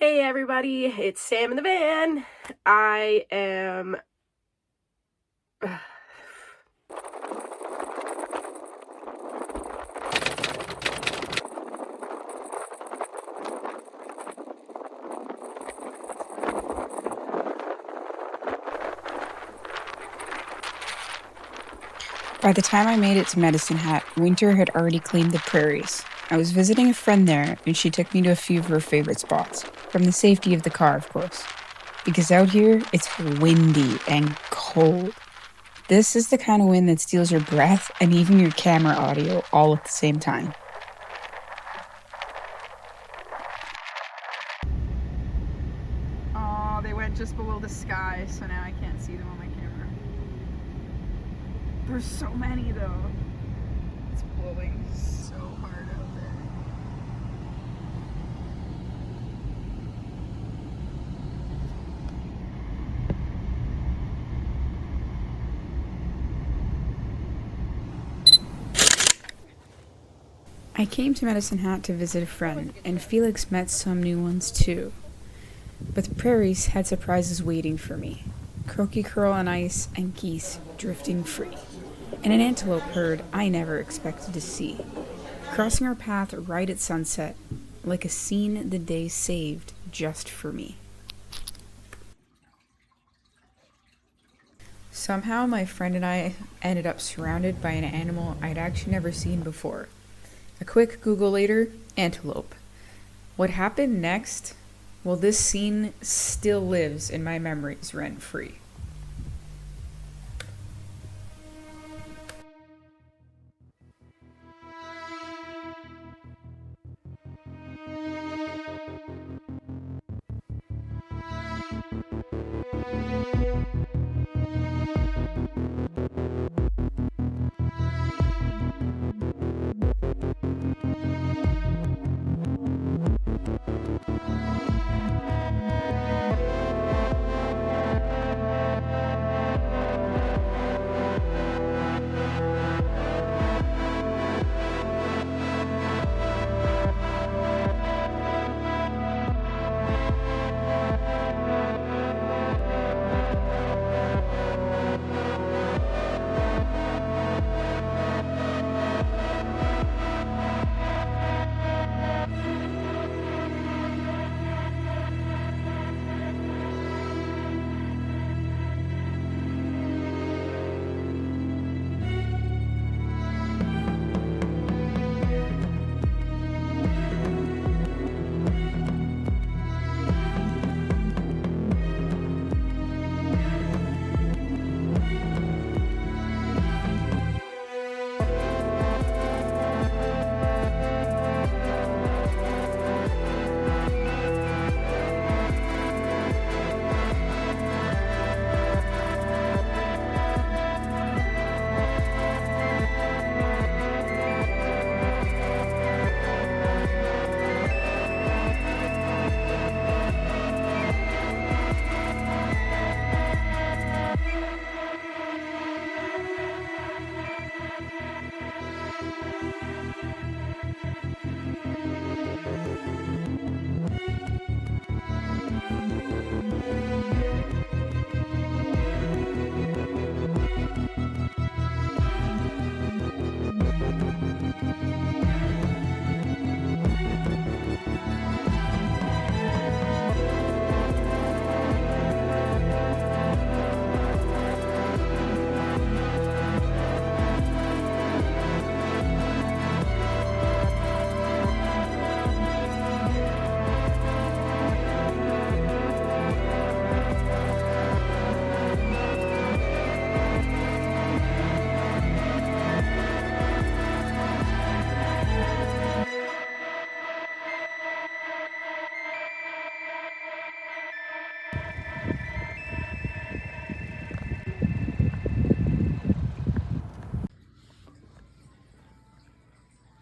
Hey everybody, it's Sam in the van. I am By the time I made it to Medicine Hat, winter had already claimed the prairies. I was visiting a friend there, and she took me to a few of her favorite spots. From the safety of the car, of course. Because out here, it's windy and cold. This is the kind of wind that steals your breath and even your camera audio all at the same time. Oh, they went just below the sky, so now I can't see them on my camera. There's so many though. It's blowing so hard out there. I came to Medicine Hat to visit a friend, and Felix met some new ones too. But the prairies had surprises waiting for me. Crokicurl on ice and geese drifting free. And an antelope herd I never expected to see. Crossing our path right at sunset, like a scene the day saved just for me. Somehow my friend and I ended up surrounded by an animal I'd actually never seen before. A quick Google later, antelope. What happened next? Well, this scene still lives in my memories rent-free.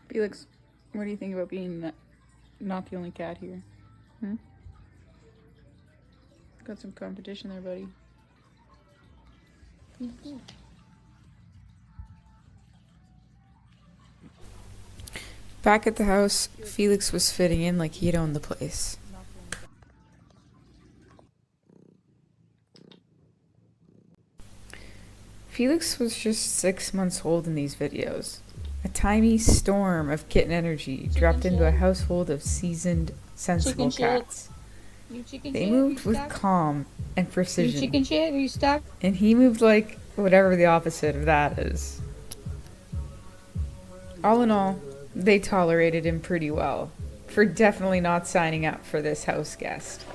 Felix, what do you think about being not the only cat here? Got some competition there, buddy. Back at the house, Felix was fitting in like he'd owned the place. Felix was just 6 months old in these videos. A tiny storm of kitten energy dropped into a household of seasoned, sensible cats. They moved with calm and precision. Chicken shit, are you stuck? And he moved like whatever the opposite of that is. All in all, they tolerated him pretty well, for definitely not signing up for this house guest.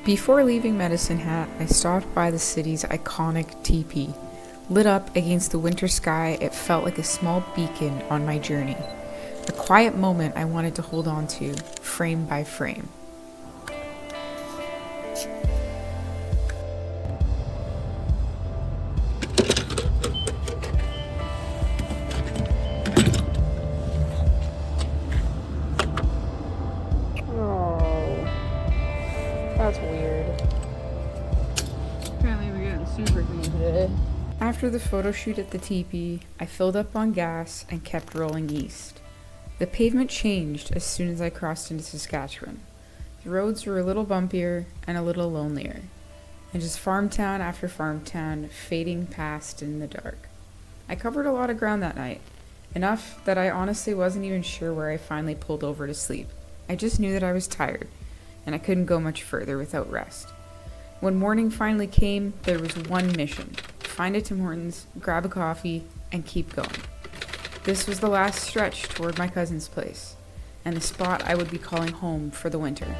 Before leaving Medicine Hat, I stopped by the city's iconic tepee. Lit up against the winter sky, it felt like a small beacon on my journey. A quiet moment I wanted to hold on to, frame by frame. That's weird. Apparently we're getting super clean today. After the photo shoot at the teepee, I filled up on gas and kept rolling east. The pavement changed as soon as I crossed into Saskatchewan. The roads were a little bumpier and a little lonelier, and just farm town after farm town fading past in the dark. I covered a lot of ground that night, enough that I honestly wasn't even sure where I finally pulled over to sleep. I just knew that I was tired, and I couldn't go much further without rest. When morning finally came, there was one mission: find a Tim Hortons, grab a coffee, and keep going. This was the last stretch toward my cousin's place, and the spot I would be calling home for the winter.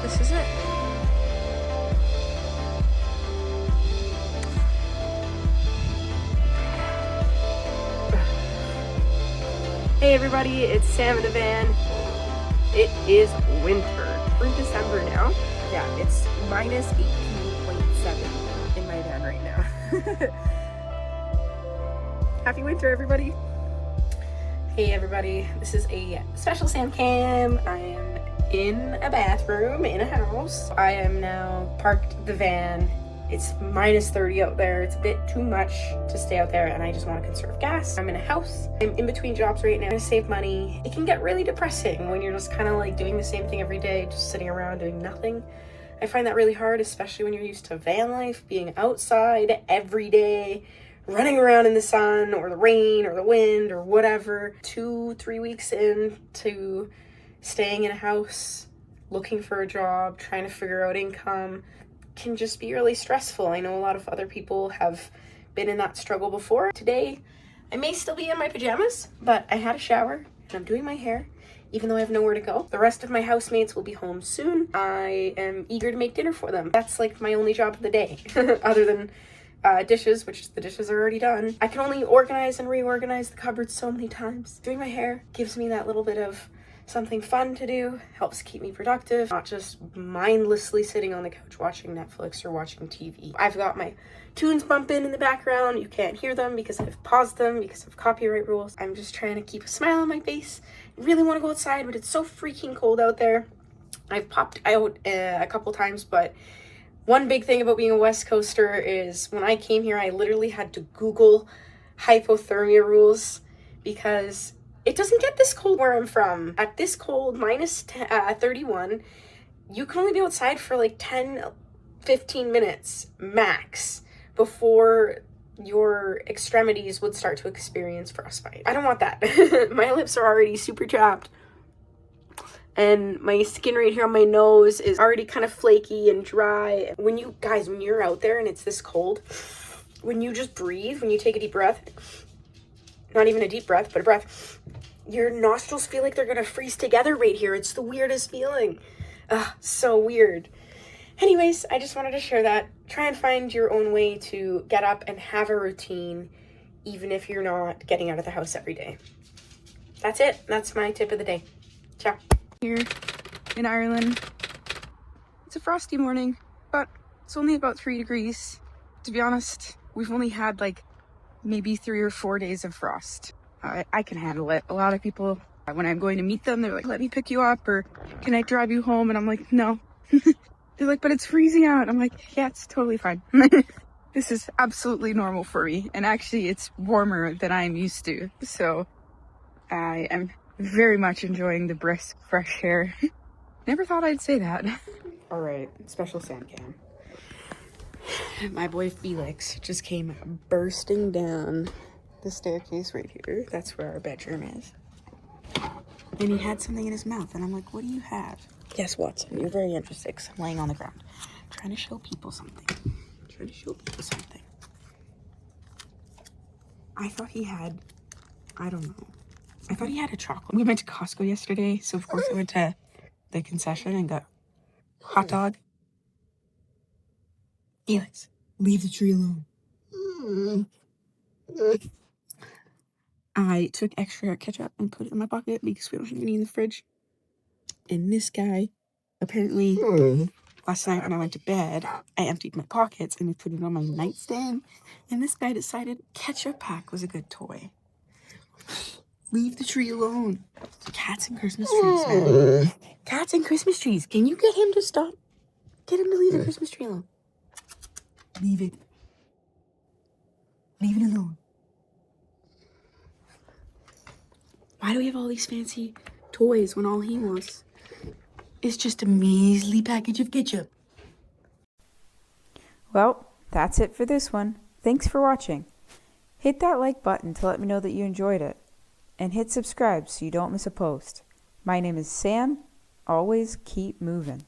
This is it. Hey everybody, it's Sam in the van. It is winter. We're in December now. Yeah, it's minus 18.7 in my van right now. Happy winter, everybody. Hey everybody, this is a special Sam cam. I am in a bathroom in a house. I am now parked the van. It's minus 30 out there. It's a bit too much to stay out there, and I just want to conserve gas. I'm in a house. I'm in between jobs right now to save money. It can get really depressing when you're just kind of like doing the same thing every day, just sitting around doing nothing. I find that really hard, especially when you're used to van life, being outside every day, running around in the sun or the rain or the wind or whatever. 2-3 weeks into staying in a house, looking for a job, trying to figure out income can just be really stressful. I know a lot of other people have been in that struggle before. Today, I may still be in my pajamas, but I had a shower and I'm doing my hair, even though I have nowhere to go. The rest of my housemates will be home soon. I am eager to make dinner for them. That's like my only job of the day, other than dishes, which the dishes are already done. I can only organize and reorganize the cupboards so many times. Doing my hair gives me that little bit of something fun to do, helps keep me productive, not just mindlessly sitting on the couch watching Netflix or watching TV. I've got my tunes bumping in the background. You can't hear them because I've paused them because of copyright rules. I'm just trying to keep a smile on my face. I really want to go outside, but it's so freaking cold out there. I've popped out a couple times, but one big thing about being a West Coaster is when I came here, I literally had to Google hypothermia rules because it doesn't get this cold where I'm from. At this cold, minus 31, you can only be outside for like 10, 15 minutes max before your extremities would start to experience frostbite. I don't want that. My lips are already super chapped. And my skin right here on my nose is already kind of flaky and dry. When you're out there and it's this cold, when you just breathe, when you take a deep breath, not even a deep breath, but a breath, your nostrils feel like they're gonna freeze together right here. It's the weirdest feeling. So weird. Anyways, I just wanted to share that. Try and find your own way to get up and have a routine, even if you're not getting out of the house every day. That's it. That's my tip of the day. Ciao. Here in Ireland, it's a frosty morning, but it's only about 3 degrees. To be honest, we've only had like maybe 3 or 4 days of frost. I can handle it. A lot of people, when I'm going to meet them, they're like, let me pick you up, or can I drive you home? And I'm like, no. They're like, but it's freezing out. I'm like, yeah, it's totally fine. This is absolutely normal for me. And actually, it's warmer than I'm used to. So I am very much enjoying the brisk, fresh air. Never thought I'd say that. All right, special Sam cam. My boy Felix just came bursting down the staircase right here. That's where our bedroom is. And he had something in his mouth, and I'm like, what do you have? Guess what? You're very interested because I'm laying on the ground. Trying to show people something. I thought he had, I don't know. I thought he had a chocolate. We went to Costco yesterday, so of course I went to the concession and got hot dog. Felix, leave the tree alone. I took extra ketchup and put it in my pocket because we don't have any in the fridge. And this guy, apparently, last night when I went to bed, I emptied my pockets and I put it on my nightstand. And this guy decided ketchup pack was a good toy. Leave the tree alone. Cats and Christmas trees, man. Cats and Christmas trees. Can you get him to stop? Get him to leave the Christmas tree alone. Leave it. Leave it alone. Why do we have all these fancy toys when all he wants is just a measly package of ketchup? Well, that's it for this one. Thanks for watching. Hit that like button to let me know that you enjoyed it. And hit subscribe so you don't miss a post. My name is Sam. Always keep moving.